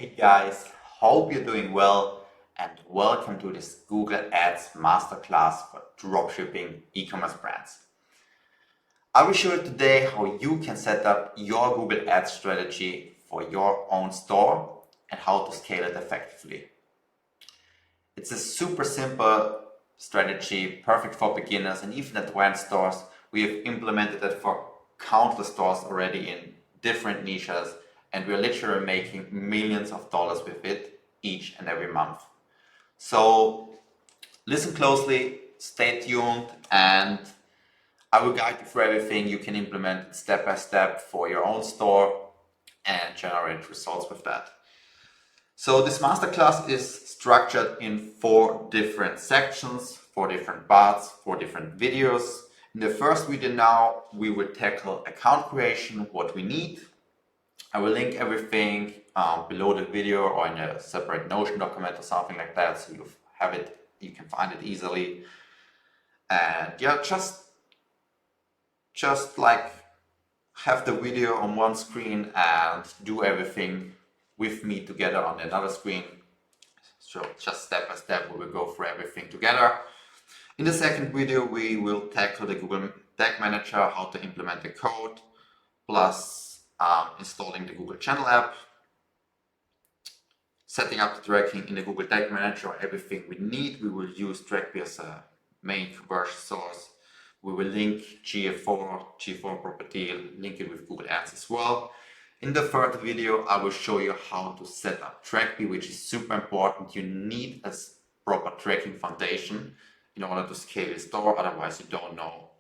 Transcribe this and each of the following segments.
Hey guys, hope you're doing well and welcome to this Google Ads Masterclass for dropshipping e-commerce brands. I will show you today how you can set up your Google Ads strategy for your own store and how to scale it effectively. It's a super simple strategy, perfect for beginners and even advanced stores. We have implemented it for countless stores already in different niches, and we're literally making millions of dollars with it each and every month. So listen closely, stay tuned, and I will guide you through everything you can implement step by step for your own store and generate results with that. So this masterclass is structured in 4 different sections, 4 different parts, 4 different videos. In the first video now, we will tackle account creation, what we need. I will link everything below the video or in a separate Notion document or something like that, so you have it, you can find it easily. And yeah, just like have the video on one screen and do everything with me together on another screen. So just step by step, we will go through everything together. In the second video, we will tackle the Google Tag Manager, how to implement the code, plus installing the Google Channel app, setting up the tracking in the Google Tag Manager, everything we need. We will use TrackB as a main conversion source. We will link G4 property, link it with Google Ads as well. In the third video, I will show you how to set up TrackB, which is super important. You need a proper tracking foundation in order to scale your store. Otherwise, you don't know,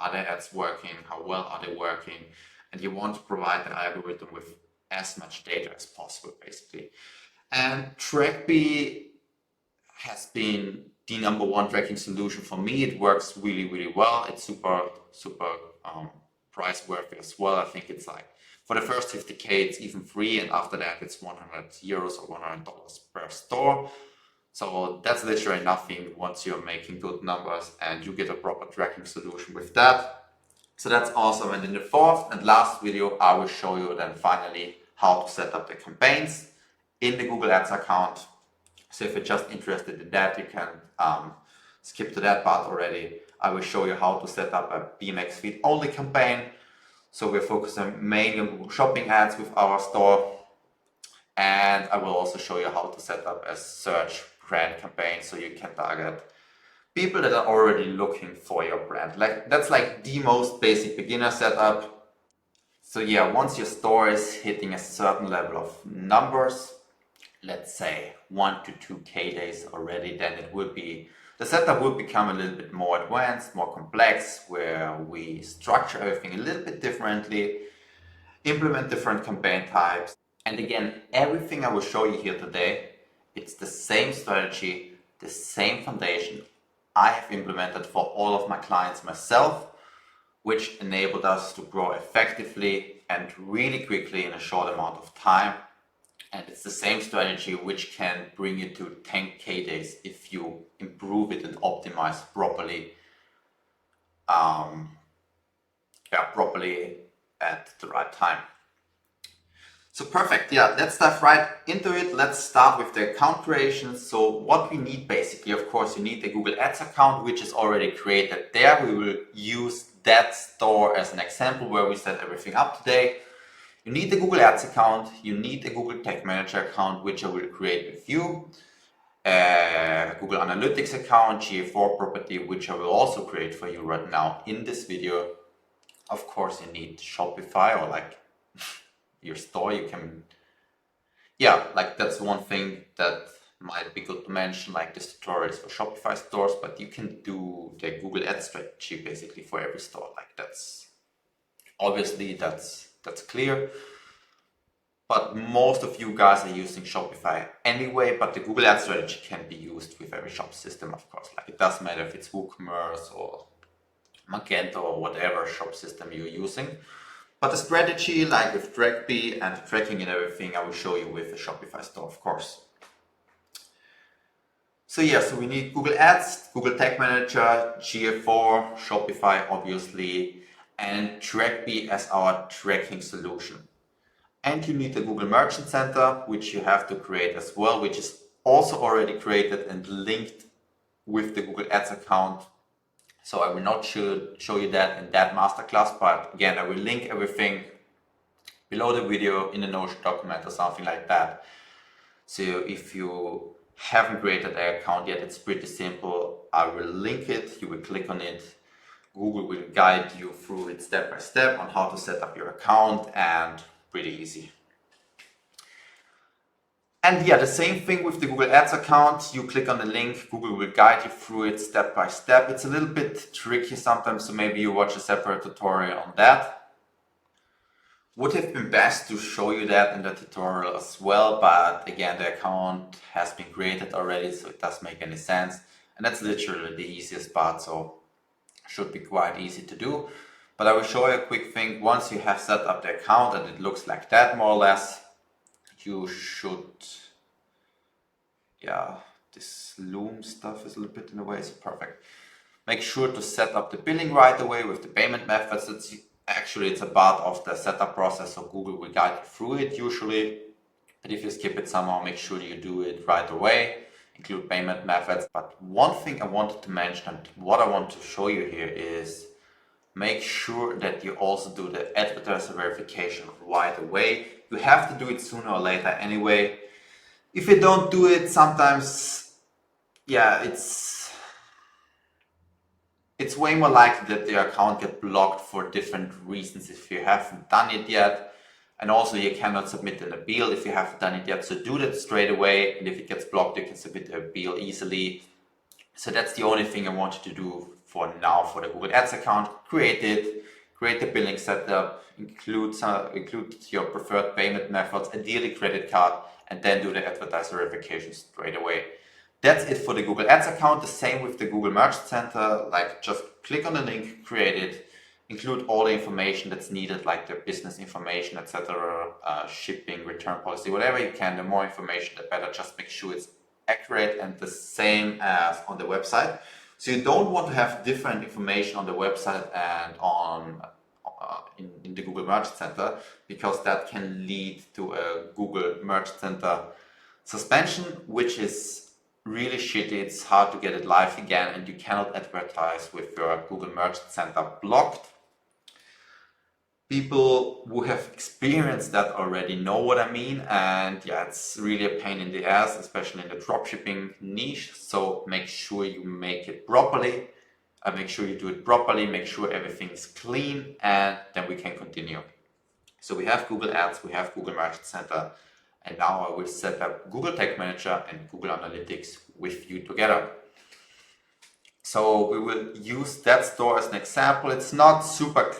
are the ads working? How well are they working? And you want to provide the algorithm with as much data as possible, basically. And TrackB has been the #1 tracking solution for me. It works really, really well. It's super price worthy as well. I think it's like for the first 50K, it's even free, and after that, it's €100 or $100 per store. So that's literally nothing once you're making good numbers and you get a proper tracking solution with that. So that's awesome. And in the fourth and last video, I will show you then finally how to set up the campaigns in the Google Ads account. So if you're just interested in that, you can skip to that part already. I will show you how to set up a BMX feed only campaign. So we're focusing mainly on Google Shopping ads with our store. And I will also show you how to set up a search brand campaign so you can target people that are already looking for your brand. That's like the most basic beginner setup. So yeah, once your store is hitting a certain level of numbers, let's say 1 to 2K days already, then the setup would become a little bit more advanced, more complex, where we structure everything a little bit differently, implement different campaign types. And again, everything I will show you here today, it's the same strategy, the same foundation I have implemented for all of my clients myself, which enabled us to grow effectively and really quickly in a short amount of time. And it's the same strategy which can bring you to 10K days if you improve it and optimize properly, properly at the right time. So perfect, let's dive right into it. Let's start with the account creation. So what we need basically, of course, you need the Google Ads account, which is already created there. We will use that store as an example where we set everything up today. You need the Google Ads account, you need a Google Tag Manager account, which I will create with you, Google Analytics account, G4 property, which I will also create for you right now in this video. Of course, you need Shopify or like your store. You can, that's one thing that might be good to mention, like this tutorial is for Shopify stores, but you can do the Google Ads strategy basically for every store. Like that's clear. But most of you guys are using Shopify anyway, but the Google Ads strategy can be used with every shop system, of course. Like it doesn't matter if it's WooCommerce or Magento or whatever shop system you're using. But the strategy, like with TrackB and tracking and everything, I will show you with the Shopify store, of course. So we need Google Ads, Google Tag Manager, GA4, Shopify, obviously, and TrackB as our tracking solution. And you need the Google Merchant Center, which you have to create as well, which is also already created and linked with the Google Ads account. So I will not show you that in that masterclass, but again, I will link everything below the video in the Notion document or something like that. So if you haven't created an account yet, it's pretty simple. I will link it, you will click on it. Google will guide you through it step by step on how to set up your account, and pretty easy. And yeah, the same thing with the Google Ads account. You click on the link, Google will guide you through it step by step. It's a little bit tricky sometimes, so maybe you watch a separate tutorial on that. Would have been best to show you that in the tutorial as well, but again, the account has been created already, so it doesn't make any sense. And that's literally the easiest part, so should be quite easy to do. But I will show you a quick thing. Once you have set up the account and it looks like that more or less, you should, yeah, this Loom stuff is a little bit in the way, so perfect. Make sure to set up the billing right away with the payment methods. It's a part of the setup process, so Google will guide you through it usually. But if you skip it somehow, make sure you do it right away. Include payment methods. But one thing I wanted to mention, and what I want to show you here, is make sure that you also do the advertiser verification right away. You have to do it sooner or later anyway. If you don't do it, sometimes, yeah, it's way more likely that your account gets blocked for different reasons if you haven't done it yet. And also you cannot submit an appeal if you haven't done it yet. So do that straight away. And if it gets blocked, you can submit an appeal easily. So that's the only thing I want you to do for now for the Google Ads account. Create it, create the billing setup, include your preferred payment methods, ideally credit card, and then do the advertiser verification straight away. That's it for the Google Ads account. The same with the Google Merchant Center. Like, just click on the link, create it, include all the information that's needed, like the business information, etc., shipping, return policy, whatever you can. The more information, the better. Just make sure it's accurate and the same as on the website. So you don't want to have different information on the website and on in the Google Merchant Center, because that can lead to a Google Merchant Center suspension, which is really shitty. It's hard to get it live again, and you cannot advertise with your Google Merchant Center blocked. People who have experienced that already know what I mean, and yeah, it's really a pain in the ass, especially in the dropshipping niche. So make sure you make it properly. Make sure you do it properly, make sure everything is clean, and then we can continue. So we have Google Ads, we have Google Merchant Center, and now I will set up Google Tag Manager and Google Analytics with you together. So we will use that store as an example. It's not super,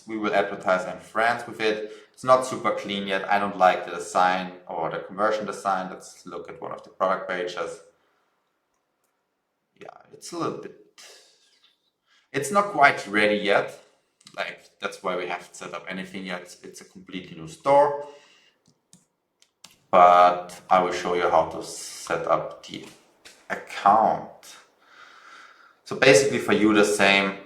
we will advertise in France with it. It's not super clean yet. I don't like the design or the conversion design. Let's look at one of the product pages. Yeah, it's a little bit, it's not quite ready yet. Like, that's why we haven't set up anything yet. It's a completely new store. But I will show you how to set up the account. So basically for you the same,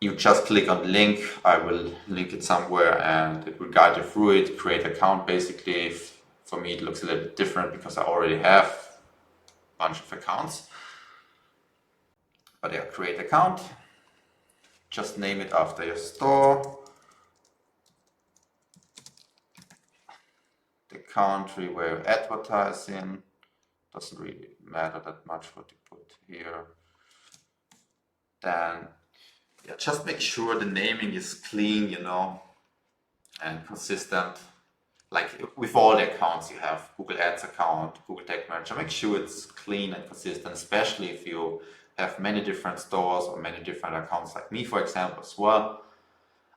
you just click on the link. I will link it somewhere and it will guide you through it. Create account basically. For me it looks a little bit different because I already have a bunch of accounts. But yeah, create account. Just name it after your store. The country where you're advertising. Doesn't really matter that much what you put here. Then yeah, just make sure the naming is clean, you know, and consistent. Like with all the accounts you have, Google Ads account, Google Tag Manager, make sure it's clean and consistent, especially if you have many different stores or many different accounts like me, for example, as well.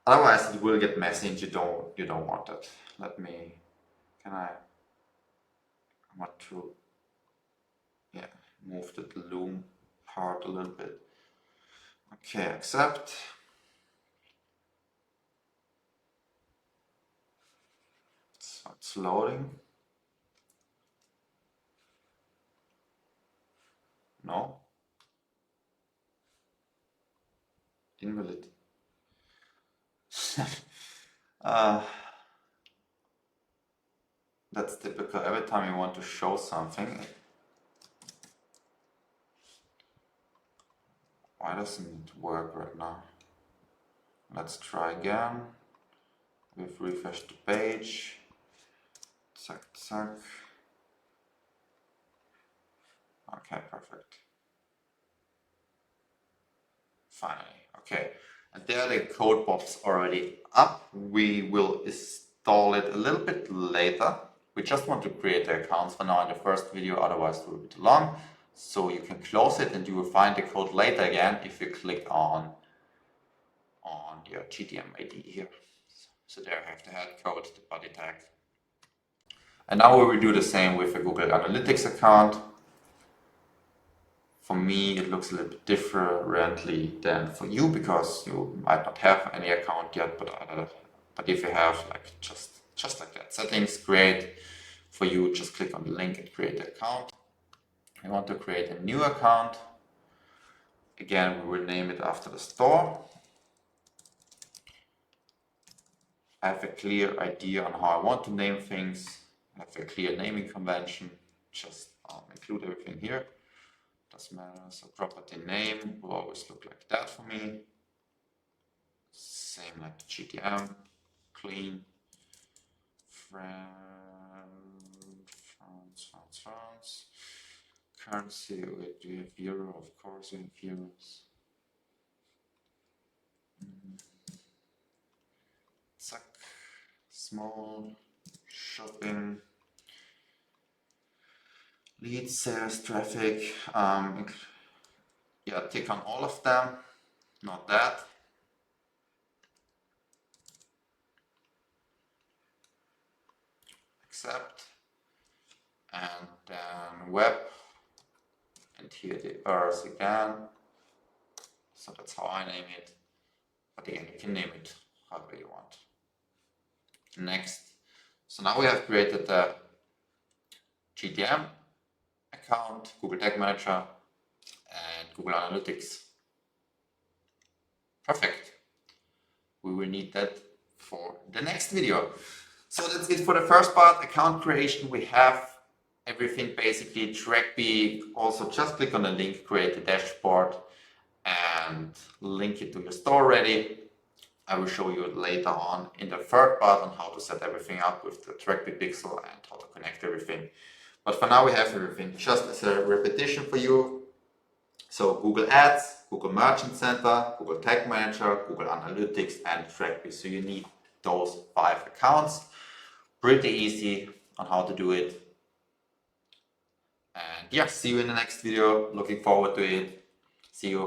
Otherwise it will get messy and you don't want that. I want to move the Loom part a little bit. Okay, accept. So it's loading. No. Invalid. That's typical. Every time you want to show something, why doesn't it work right now? Let's try again. We've refreshed the page. Zack, zack. Okay, perfect. Finally, okay. And there the code pops already up. We will install it a little bit later. We just want to create the accounts for now in the first video, otherwise it will be too long. So you can close it and you will find the code later again if you click on your GTM ID here. So there I have the head code, the body tag. And now we will do the same with a Google Analytics account. For me, it looks a little bit differently than for you because you might not have any account yet, but if you have, like just like that, settings, create. For you, just click on the link and create the account. I want to create a new account. Again, we will name it after the store. I have a clear idea on how I want to name things. I have a clear naming convention. Just include everything here. Doesn't matter. So property name will always look like that for me. Same like the GTM. Clean. France. Currency, we have euro, of course, we have euros. Zack, small, shopping, leads, sales, traffic. Yeah, tick on all of them, not that. Accept, and then web. And here the Earth again. So that's how I name it. But again, you can name it however you want. Next. So now we have created the GTM account, Google Tag Manager, and Google Analytics. Perfect. We will need that for the next video. So that's it for the first part, account creation. We have everything basically. TrackB, also just click on the link, create a dashboard and link it to your store ready. I will show you later on in the third part on how to set everything up with the TrackB pixel and how to connect everything. But for now we have everything. Just as a repetition for you. So Google Ads, Google Merchant Center, Google Tag Manager, Google Analytics and TrackB. So you need those 5 accounts. Pretty easy on how to do it. And yeah, see you in the next video. Looking forward to it. See you.